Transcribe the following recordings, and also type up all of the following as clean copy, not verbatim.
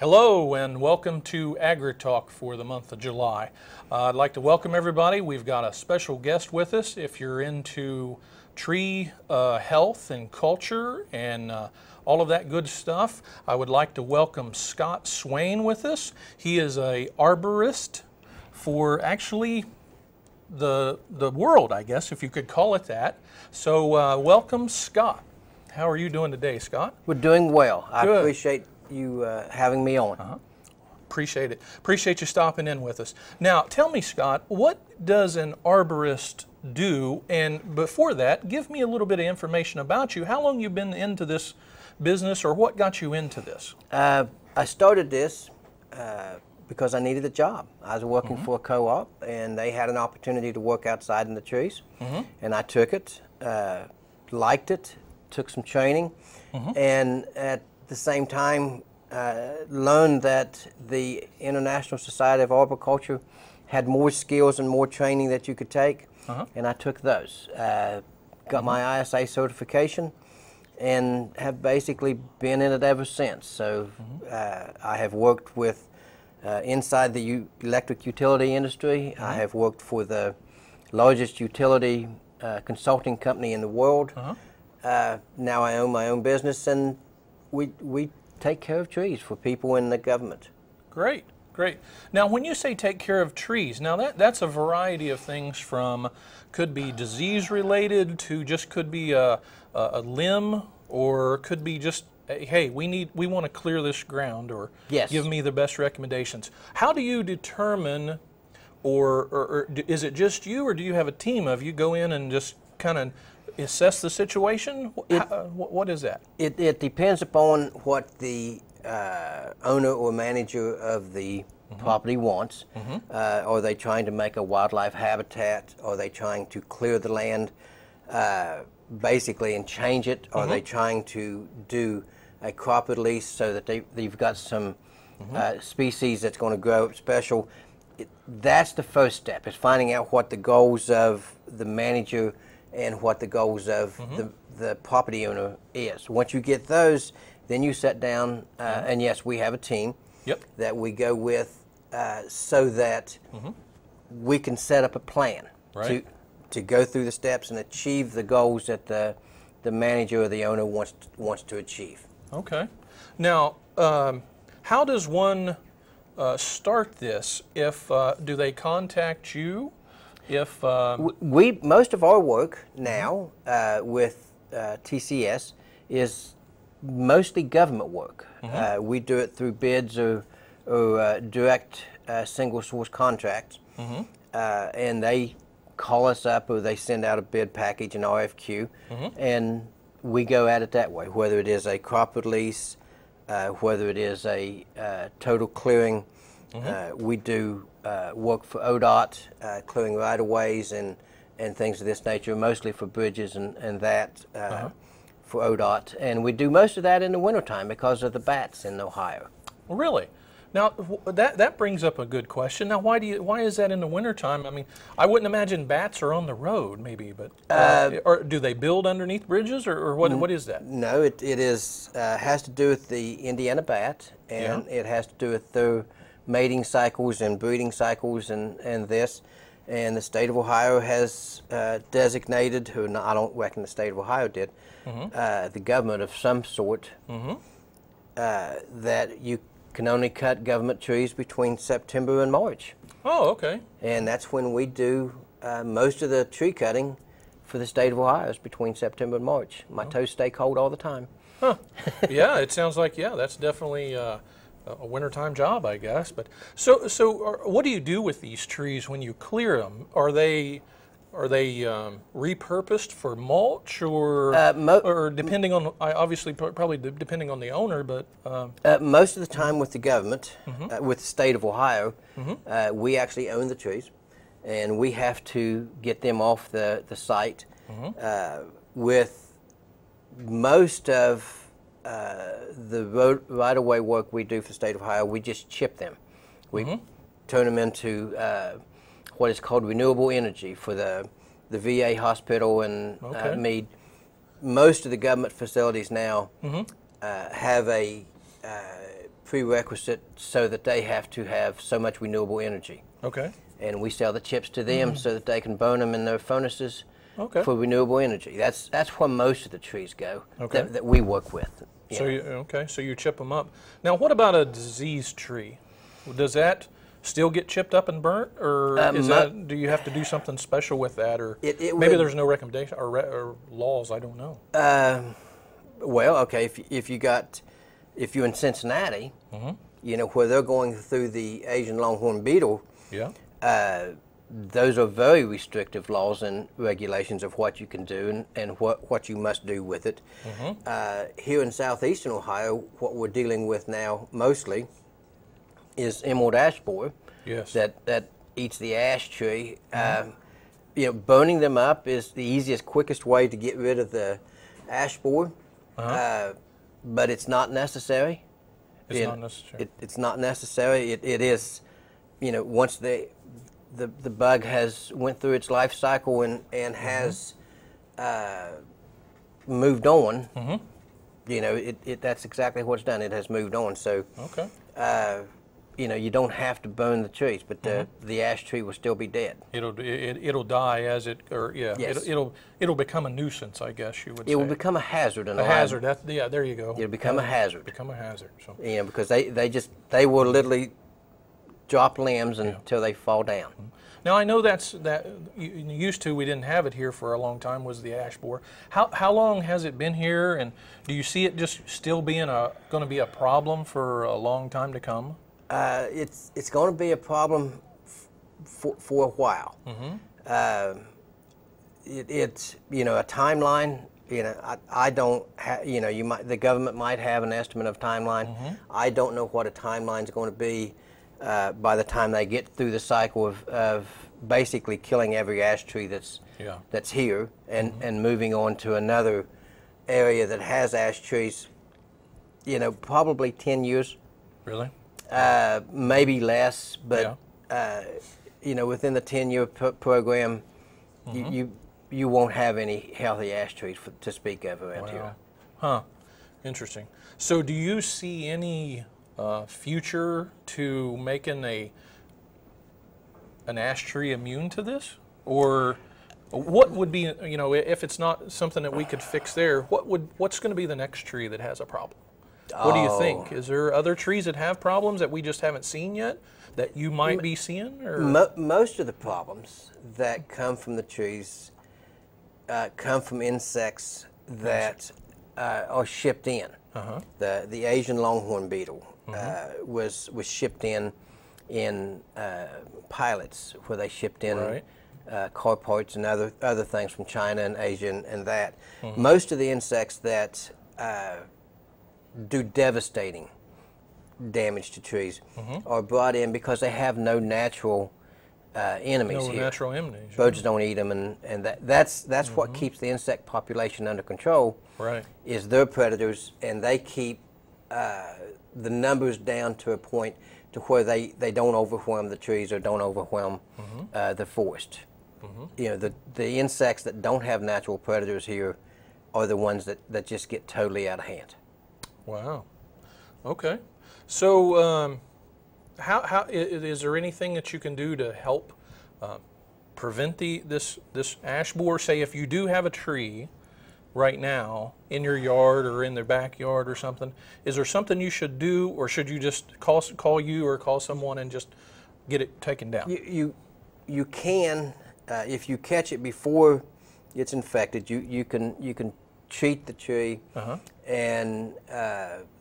Hello and welcome to Agri Talk for the month of July. I'd like to welcome everybody. We've got a special guest with us. If you're into tree health and culture and all of that good stuff, I would like to welcome Scott Swain with us. He is a arborist for actually the world, I guess, if you could call it that. So welcome, Scott. How are you doing today, Scott? We're doing well. I Good. appreciate you having me on. Appreciate it. Appreciate you stopping in with us. Now, tell me, Scott, what does an arborist do? And before that, give me a little bit of information about you. How long you've been into this business, or what got you into this? I started this because I needed a job. I was working for a co-op, and they had an opportunity to work outside in the trees, and I took it, liked it, took some training, and at the same time learned that the International Society of Arboriculture had more skills and more training that you could take, and I took those. Got my ISA certification and have basically been in it ever since. So I have worked with inside the electric utility industry. I have worked for the largest utility consulting company in the world. Now I own my own business, and we take care of trees for people in the government. Great, great. Now, when you say take care of trees, now that's a variety of things, from could be disease related to just could be a limb, or could be just, hey, we want to clear this ground, or give me the best recommendations. How do you determine, or is it just you, or do you have a team of you go in and just kind of assess the situation? What is that? It depends upon what the owner or manager of the property wants. Are they trying to make a wildlife habitat? Are they trying to clear the land basically and change it? Are they trying to do a crop release so that they've got some species that's going to grow up special? That's the first step, is finding out what the goals of the manager and what the goals of the property owner is. Once you get those, then you sit down, and yes, we have a team that we go with so that we can set up a plan to go through the steps and achieve the goals that the manager or the owner wants to achieve. Okay. Now, how does one start this? If do they contact you? If most of our work now with TCS is mostly government work. We do it through bids or direct single source contracts, and they call us up, or they send out a bid package, an RFQ, and we go at it that way, whether it is a crop release, whether it is a total clearing. We do work for ODOT, clearing right-of-ways and things of this nature, mostly for bridges and that for ODOT. And we do most of that in the wintertime because of the bats in Ohio. Really? Now, that brings up a good question. Now, why is that in the wintertime? I mean, I wouldn't imagine bats are on the road, maybe, but or do they build underneath bridges, or what is that? No, it is has to do with the Indiana bat, and it has to do with their mating cycles and breeding cycles and this. And the state of Ohio has designated, I don't reckon the state of Ohio did, the government of some sort, that you can only cut government trees between September and March. Oh, okay. And that's when we do most of the tree cutting for the state of Ohio, is between September and March. My toes stay cold all the time. Huh. Yeah, it sounds like, that's definitely a wintertime job, I guess. But so what do you do with these trees when you clear them? Are they repurposed for mulch, or depending on, obviously probably depending on the owner, but most of the time with the government, with the state of Ohio, we actually own the trees, and we have to get them off the site. With most of the right-of-way work we do for the state of Ohio, we just chip them. We turn them into what is called renewable energy for the VA hospital and Meade. Most of the government facilities now have a prerequisite so that they have to have so much renewable energy. Okay. And we sell the chips to them so that they can burn them in their furnaces for renewable energy. That's where most of the trees go that we work with. So you chip them up. Now, what about a diseased tree? Does that still get chipped up and burnt, or do you have to do something special with that, or maybe there's no recommendation or laws? I don't know. Well, okay, if you're in Cincinnati, you know, where they're going through the Asian longhorn beetle, those are very restrictive laws and regulations of what you can do and what you must do with it. Here in southeastern Ohio, what we're dealing with now mostly is emerald ash borer that eats the ash tree. You know, burning them up is the easiest, quickest way to get rid of the ash borer, but it's not necessary. It's not necessary. It's not necessary. It is, you know, once the bug has went through its life cycle and has moved on, you know, that's exactly what's done. It has moved on. So, you know, you don't have to burn the trees, but the ash tree will still be dead. It'll die as it'll become a nuisance, I guess you would say. It will become a hazard. A hazard. There you go. It'll become a hazard. Become a hazard. So. Yeah, because they will literally drop limbs until they fall down. Now I know that used to, we didn't have it here for a long time, was the ash borer. How long has it been here, and do you see it just still being going to be a problem for a long time to come? It's going to be a problem for a while. It's, you know, a timeline. You know, I don't have, you know, the government might have an estimate of timeline. I don't know what a timeline is going to be by the time they get through the cycle of basically killing every ash tree that's here and moving on to another area that has ash trees. You know, probably 10 years. Really? Maybe less, but you know, within the 10-year program, you won't have any healthy ash trees to speak of around here. Huh. Interesting. So, do you see any future to making an ash tree immune to this, or what would be, you know, if it's not something that we could fix there, what's going to be the next tree that has a problem? What do you think? Is there other trees that have problems that we just haven't seen yet that you might be seeing? Or? Most of the problems that come from the trees come from insects that are shipped in. The Asian longhorn beetle was shipped in pilots where they shipped in car parts and other things from China and Asia and that. Most of the insects that do devastating damage to trees are brought in because they have no natural enemies here. No natural enemies. Birds don't eat them, and that's what keeps the insect population under control. Is their predators, and they keep the numbers down to a point to where they don't overwhelm the trees or don't overwhelm the forest. You know, the insects that don't have natural predators here are the ones that just get totally out of hand. Wow. Okay. So, how is there anything that you can do to help prevent this ash borer? Say, if you do have a tree right now in your yard or in their backyard or something, is there something you should do, or should you just call you or call someone and just get it taken down? You can, if you catch it before it's infected, you can treat the tree, and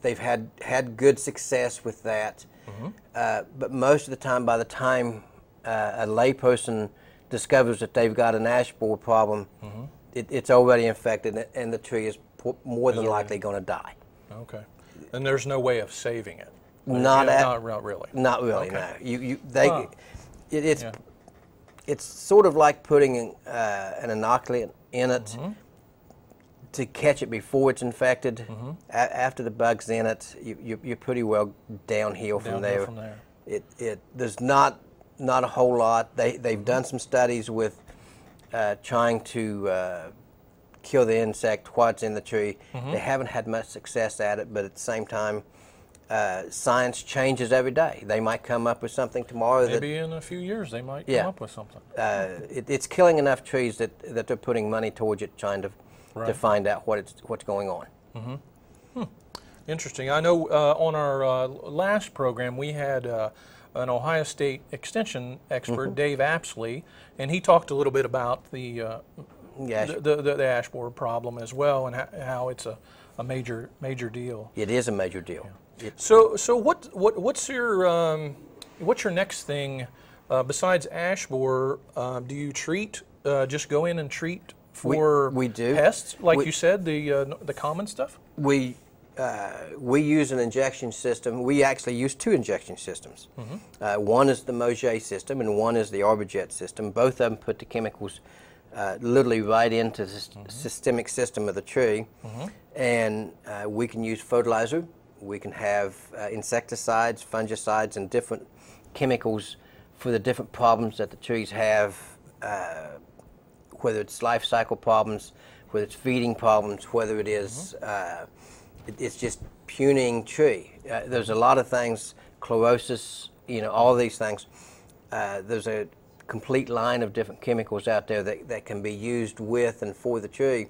they've had good success with that. But most of the time, by the time a layperson discovers that they've got an ash borer problem, it's already infected, and the tree is more than likely going to die. Okay, and there's no way of saving it. Not really. Not really. No. It's sort of like putting an inoculant in it to catch it before it's infected. After the bug's in it, you're pretty well downhill from there. There's not a whole lot. They've done some studies with trying to kill the insect while it's in the tree. They haven't had much success at it, but at the same time, science changes every day. They might come up with something tomorrow. Maybe in a few years they might come up with something. It's killing enough trees that they're putting money towards it, trying to find out what's going on. Interesting. I know on our last program we had an Ohio State Extension expert, Dave Apsley, and he talked a little bit about the ash borer problem as well, and how it's a major deal. It is a major deal. Yeah. So what's your next thing besides ash borer? Do you treat just go in and treat for we do pests like you said, the common stuff? We use an injection system. We actually use two injection systems. One is the Moget system and one is the Arborjet system. Both of them put the chemicals literally right into the systemic system of the tree. And we can use fertilizer. We can have insecticides, fungicides, and different chemicals for the different problems that the trees have, whether it's life cycle problems, whether it's feeding problems, whether it is it's just pruning tree. There's a lot of things, chlorosis, all these things. There's a complete line of different chemicals out there that can be used with and for the tree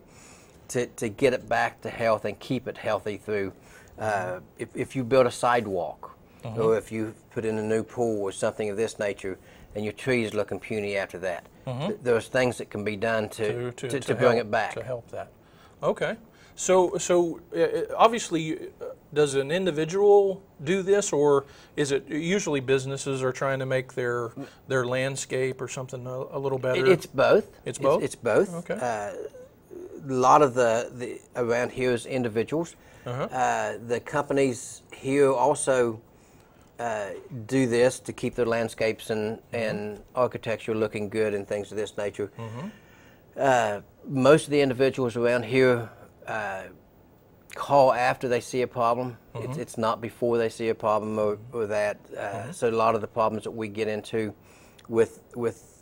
to get it back to health and keep it healthy through. If you build a sidewalk or if you put in a new pool or something of this nature and your tree is looking puny after that, there's things that can be done to bring it back. To help that. Okay. So obviously, does an individual do this, or is it usually businesses are trying to make their landscape or something a little better? It's both. It's both? It's both. Okay. A lot of the around here is individuals. The companies here also do this to keep their landscapes and architecture looking good and things of this nature. Most of the individuals around here call after they see a problem. It's not before they see a problem or that. So a lot of the problems that we get into with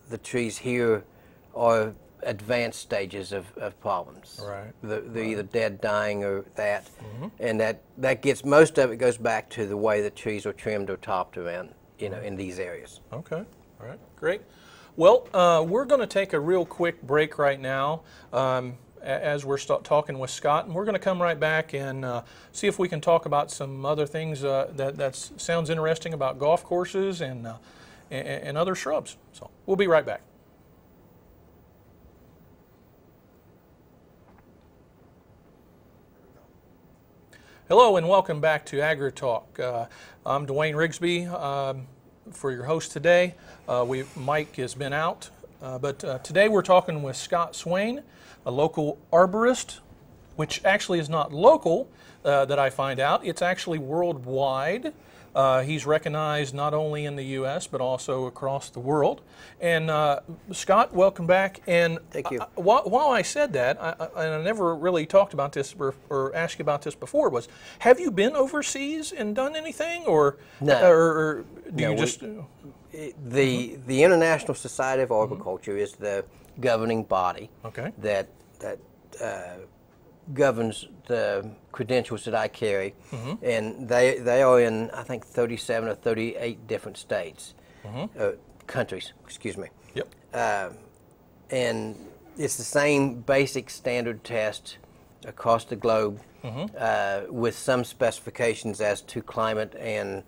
the trees here are advanced stages of problems. Right. They're either dead, dying, or that. And that gets, most of it goes back to the way the trees are trimmed or topped around, in these areas. Okay. All right. Great. Well, we're going to take a real quick break right now. As we're talking with Scott, and we're going to come right back and see if we can talk about some other things that sounds interesting about golf courses and other shrubs. So we'll be right back. Hello and welcome back to Agri Talk. I'm Duane Rigsby for your host today. Mike has been out, but today we're talking with Scott Swain, a local arborist, which actually is not local, that I find out. It's actually worldwide. He's recognized not only in the U.S. but also across the world. And Scott, welcome back. And thank you. While I said that, and I never really talked about this or asked you about this before, was have you been overseas and done anything, or no? Or do you just the International Society of Arboriculture is the governing body that governs the credentials that I carry, and they are in, I think, 37 or 38 different states, countries, excuse me. Yep. And it's the same basic standard test across the globe, with some specifications as to climate and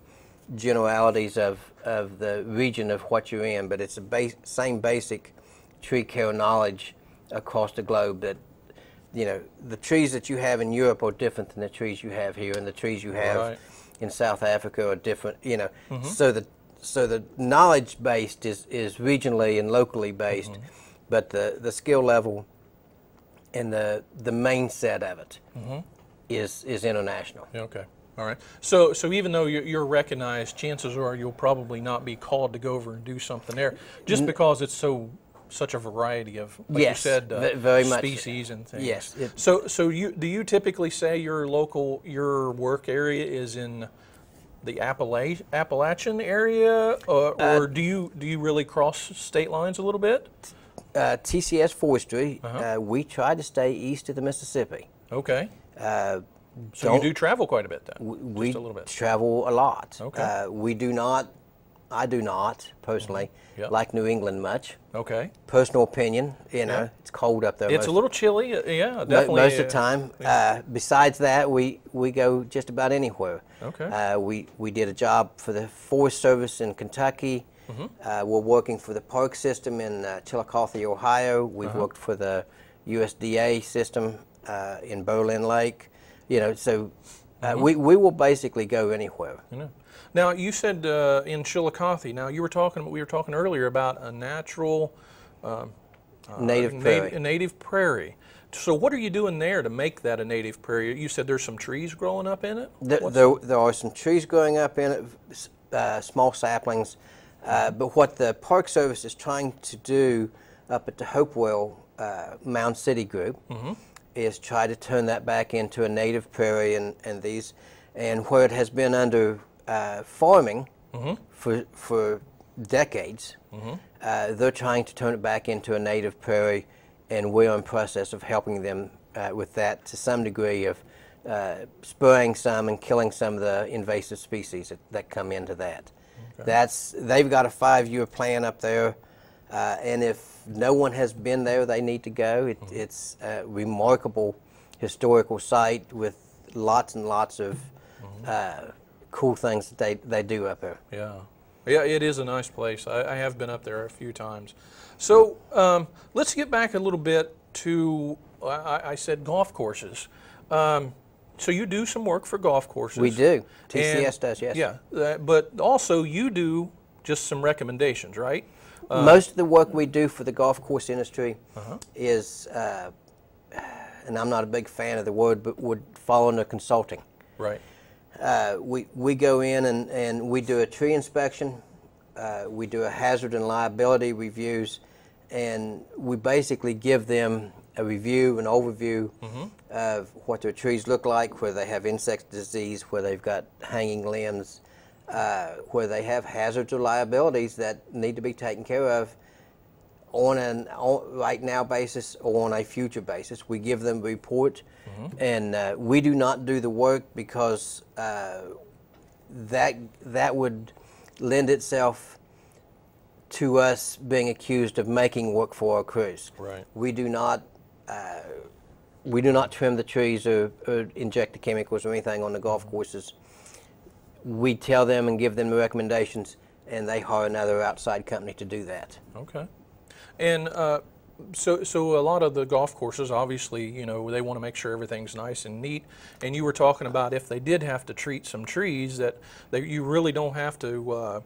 generalities of the region of what you're in, but it's the same basic tree care knowledge across the globe that, the trees that you have in Europe are different than the trees you have here, and the trees you have in South Africa are different, So the knowledge based is regionally and locally based, but the skill level and the main set of it is international. Okay. All right. So even though you're recognized, chances are you'll probably not be called to go over and do something there, just because it's such a variety of, like you said, very much species and things. Yes. So do you typically say your work area is in the Appalachian area, or do you really cross state lines a little bit? TCS Forestry, we try to stay east of the Mississippi. Okay. So you do travel quite a bit then? We Just a little bit. travel a lot. Okay. We do not, I do not personally Yep. like New England much. Okay. Personal opinion, you know, it's cold up there. It's a little chilly, yeah, definitely. Most of the time. Besides that, we go just about anywhere. Okay. We did a job for the Forest Service in Kentucky. We're working for the park system in Chillicothe, Ohio. We've worked for the USDA system in Berlin Lake. You know, so we will basically go anywhere. I know. Now you said in Chillicothe. Now we were talking earlier about a natural native prairie. So what are you doing there to make that a native prairie? You said there's some trees growing up in it? There are some trees growing up in it, small saplings. But what the Park Service is trying to do up at the Hopewell Mound City group is try to turn that back into a native prairie, and where it has been under farming for decades, they're trying to turn it back into a native prairie, and we're in the process of helping them with that to some degree of spraying some and killing some of the invasive species that come into that. Okay. They've got a 5-year plan up there, and if no one has been there, they need to go. It's a remarkable historical site with lots and lots of cool things that they do up there. Yeah. Yeah, it is a nice place. I have been up there a few times. So let's get back a little bit to, I said golf courses. So you do some work for golf courses. We do. TCS does, yes. Yeah, but also you do just some recommendations, right? Most of the work we do for the golf course industry is, and I'm not a big fan of the word, but would fall under consulting. Right. We go in and we do a tree inspection, we do a hazard and liability reviews, and we basically give them a review, an overview of what their trees look like, where they have insect disease, where they've got hanging limbs, where they have hazards or liabilities that need to be taken care of on right now basis or on a future basis. We give them a report, and we do not do the work because that would lend itself to us being accused of making work for our crews. Right. We do not trim the trees or inject the chemicals or anything on the golf courses. We tell them and give them the recommendations, and they hire another outside company to do that. Okay. And so a lot of the golf courses, obviously, you know, they want to make sure everything's nice and neat. And you were talking about if they did have to treat some trees, that you really don't have to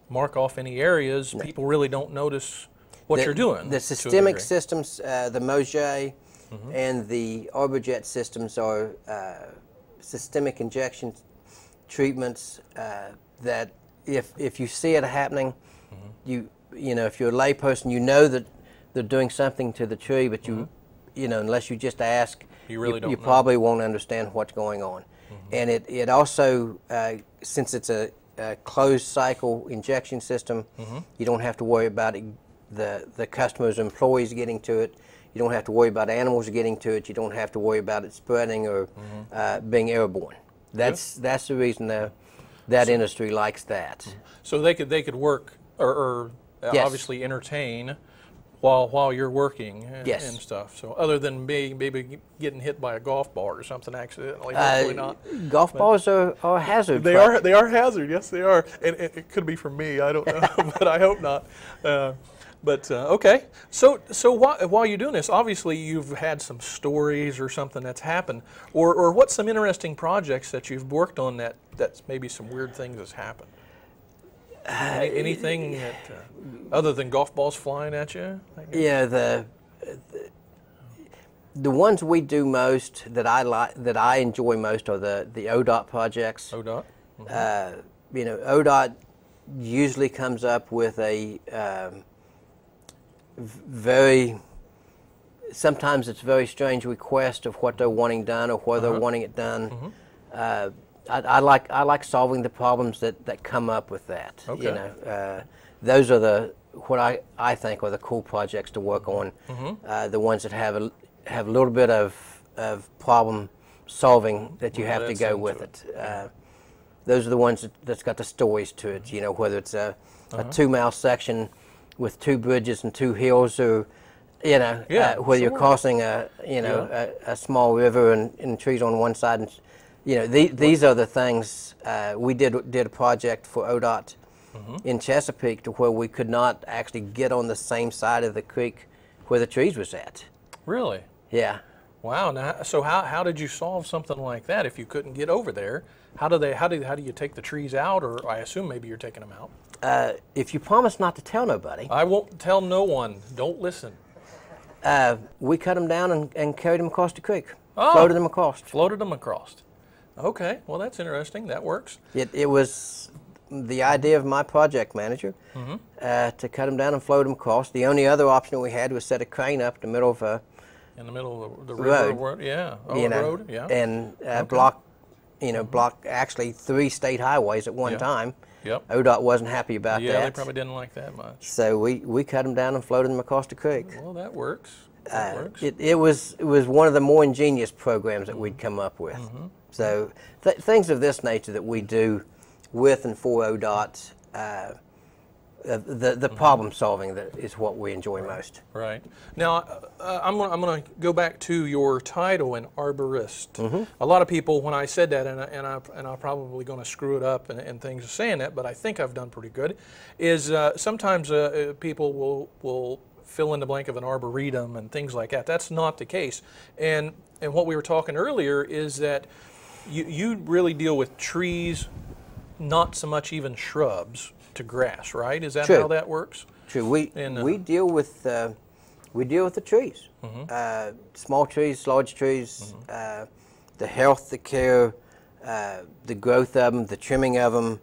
mark off any areas. No. People really don't notice what you're doing. The systemic systems, the Mauger and the Arborjet systems are systemic injection treatments that if you see it happening, you know, if you're a layperson, you know that they're doing something to the tree, but you know, unless you just ask, you probably won't understand what's going on. And it also, since it's a closed cycle injection system, you don't have to worry about the customer's employees getting to it. You don't have to worry about animals getting to it. You don't have to worry about it spreading or being airborne. That's the reason that industry likes that. So they could work or obviously entertain while you're working and stuff. So other than maybe getting hit by a golf ball or something accidentally, hopefully not. Golf balls are a hazard. They are hazard. Yes, they are. And it could be for me. I don't know, but I hope not. Okay. So while you're doing this, obviously you've had some stories or something that's happened, or what's some interesting projects that you've worked on that's maybe some weird things that's happened. Anything that, other than golf balls flying at you? Yeah, the ones we do most that I enjoy most are the ODOT projects. ODOT. You know, ODOT usually comes up with a sometimes it's very strange request of what they're wanting done or where they're wanting it done. I like solving the problems that come up with that. Okay. You know, those are what I think are the cool projects to work on. The ones that have a little bit of problem solving that you have to go into with it. Those are the ones that's got the stories to it, you know, whether it's a 2-mile section with 2 bridges and 2 hills, or, you know, whether you're crossing a small river and trees on one side, and, you know, these are the things. We did a project for ODOT in Chesapeake to where we could not actually get on the same side of the creek where the trees was at. Really? Yeah. Wow. Now, so how did you solve something like that if you couldn't get over there? How do you take the trees out, or I assume maybe you're taking them out? If you promise not to tell nobody. I won't tell no one. Don't listen. We cut them down and carried them across the creek. Oh, floated them across. Floated them across. Okay. Well, that's interesting. That works. It was the idea of my project manager to cut them down and float them across. The only other option we had was set a crane up in the middle of in the middle of the river road. Yeah. Oh, you know, road. Yeah. And block actually 3 state highways at one time. Yep. ODOT wasn't happy about that. Yeah, they probably didn't like that much. So we cut them down and floated them across the creek. Well, that works. That works. It was one of the more ingenious programs that we'd come up with. So things of this nature that we do with and for ODOT, the problem solving that is what we enjoy most. Right. Now, I'm going to go back to your title, an arborist. A lot of people, when I said that, and I'm probably going to screw it up and things of saying that, but I think I've done pretty good, is sometimes people will fill in the blank of an arboretum and things like that. That's not the case. And what we were talking earlier is that you really deal with trees, not so much even shrubs to grass, right? Is that how that works? True. We deal with the trees, small trees, large trees, the health, the care, the growth of them, the trimming of them,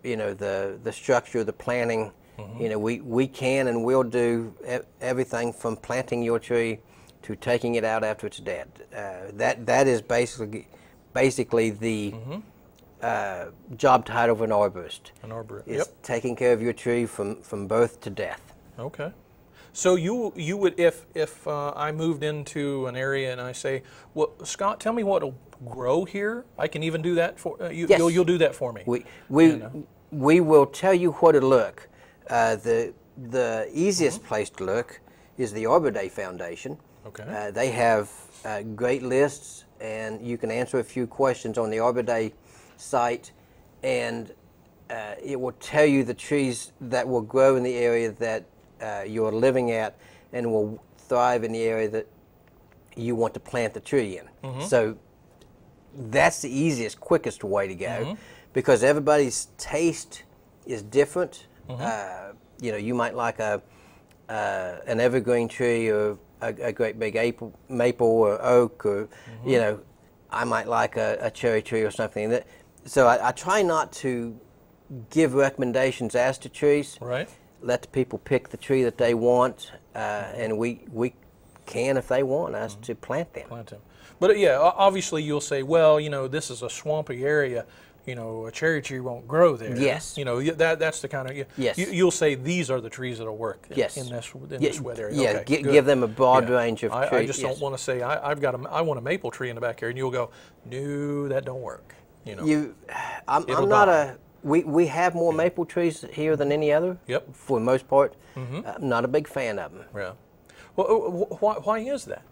you know, the structure, the planting. You know, we can and will do everything from planting your tree to taking it out after it's dead. That is basically the job title of an arborist. An arborist. Is taking care of your tree from birth to death. Okay. So you would, if I moved into an area and I say, well, Scott, tell me what'll grow here. I can even do that for you. Yes. You'll do that for me. We will tell you where to look. The easiest place to look is the Arbor Day Foundation. Okay. They have great lists, and you can answer a few questions on the Arbor Day site, and it will tell you the trees that will grow in the area that you're living at and will thrive in the area that you want to plant the tree in. So that's the easiest, quickest way to go, because everybody's taste is different. You know, you might like an evergreen tree or a great big maple or oak, or you know, I might like a cherry tree or something. So I try not to give recommendations as to trees. Right. Let the people pick the tree that they want, and we can, if they want us, to plant them. Plant them. But yeah, obviously you'll say, well, you know, this is a swampy area. You know, a cherry tree won't grow there. Yes. You know, that's the kind of, yes. You'll say these are the trees that'll work in, yes. in this wet area. Yeah, okay, give them a broad range of trees. I just don't want to say, I want a maple tree in the backyard, and you'll go, no, that don't work. You know, I'm not a, we have more maple trees here than any other. Yep. For the most part. I'm not a big fan of them. Yeah. Well, why is that?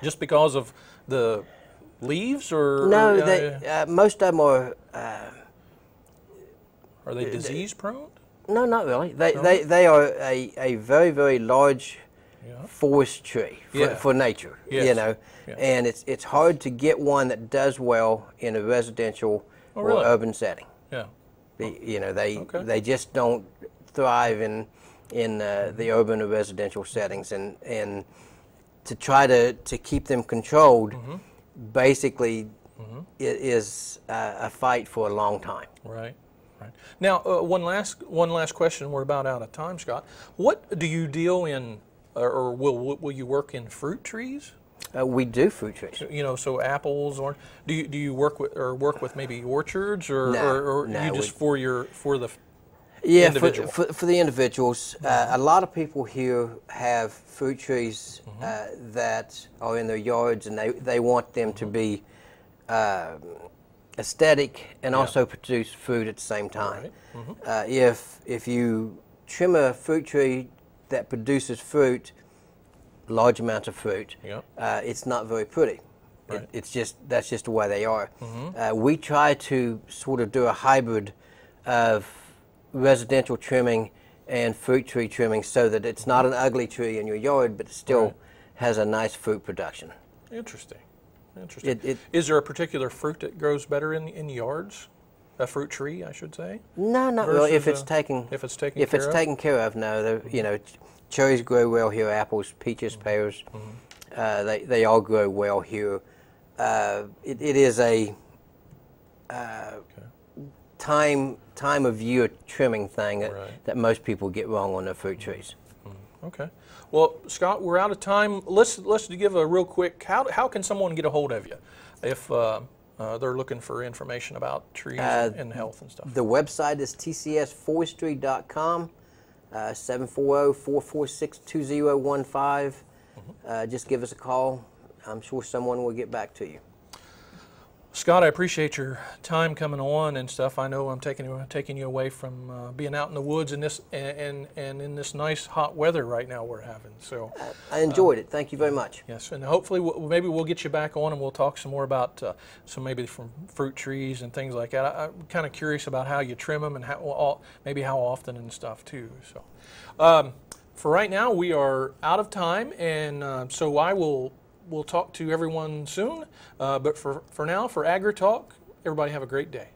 Just because of the leaves, or no? Most of them are. Are they disease prone? No, not really. They are a very, very large forest tree for nature. Yes. You know, and it's hard to get one that does well in a residential or urban setting. Yeah. You know, they just don't thrive in the urban or residential settings, and to try to keep them controlled, basically, it is a fight for a long time. Right. Right. Now, one last question. We're about out of time, Scott. What do you deal in, or will you work in fruit trees? We do fruit trees. You know, so apples, or do you work with maybe orchards, or No, you just for the Yeah, individual? For the individuals, a lot of people here have fruit trees that are in their yards, and they want them to be aesthetic and also produce fruit at the same time. Right. If you trim a fruit tree that produces fruit, large amounts of fruit, it's not very pretty. Right. That's just the way they are. We try to sort of do a hybrid of residential trimming and fruit tree trimming so that it's not an ugly tree in your yard, but it still has a nice fruit production. Interesting. Is there a particular fruit that grows better in yards? A fruit tree, I should say? No, not really. If it's taken care of, no. You know, cherries grow well here, apples, peaches, pears. They all grow well here. It is a time of year trimming thing that most people get wrong on their fruit trees. Okay. Well, Scott, we're out of time. Let's give a real quick, how can someone get a hold of you if they're looking for information about trees and health and stuff? The website is tcsforestry.com, 740-446-2015. Just give us a call. I'm sure someone will get back to you. Scott, I appreciate your time coming on and stuff. I know I'm taking you away from being out in the woods in this and in this nice hot weather right now we're having. So I enjoyed it. Thank you very much. Yes, and hopefully maybe we'll get you back on and we'll talk some more about maybe from fruit trees and things like that. I'm kind of curious about how you trim them and maybe how often and stuff too. So for right now we are out of time, and so we'll talk to everyone soon. But for now, for Agri Talk, everybody have a great day.